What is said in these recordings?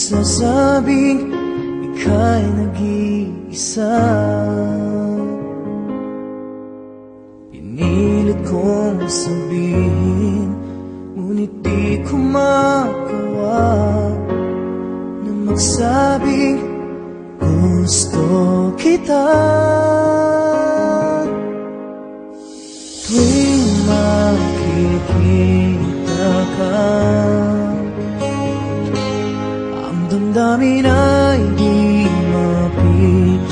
nagsasabing ika'y nag-iisa. Pinilit kong sabihin, ngunit di ko magawa na magsabing gusto kita. Tuwing makikita ka, ang damdamin ay di mapigilan.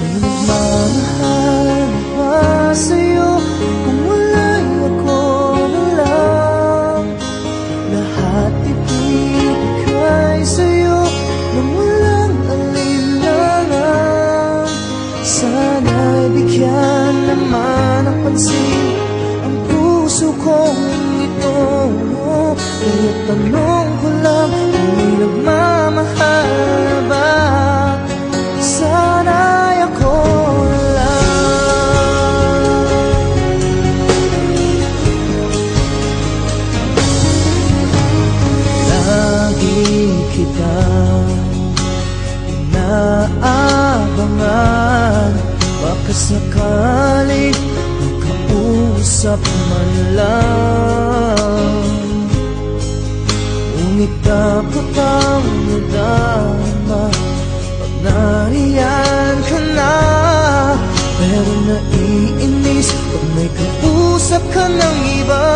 May nagmamahal ba sa'yo kung wala'y ako na lang? Lahat ibibigay sa'yo nang walang alinlangan. Sana'y bigyan naman ng pansin ang puso kong ito. Kaya tanong ko lang kung may nagmamahal ba? Sana'y ako lang. Lagi kita inaabangan, baka sakaling makausap man lang. Ngunit dapat ang nadama pag nariyan ka na. Pero naiinis pag may kausap ka ng iba.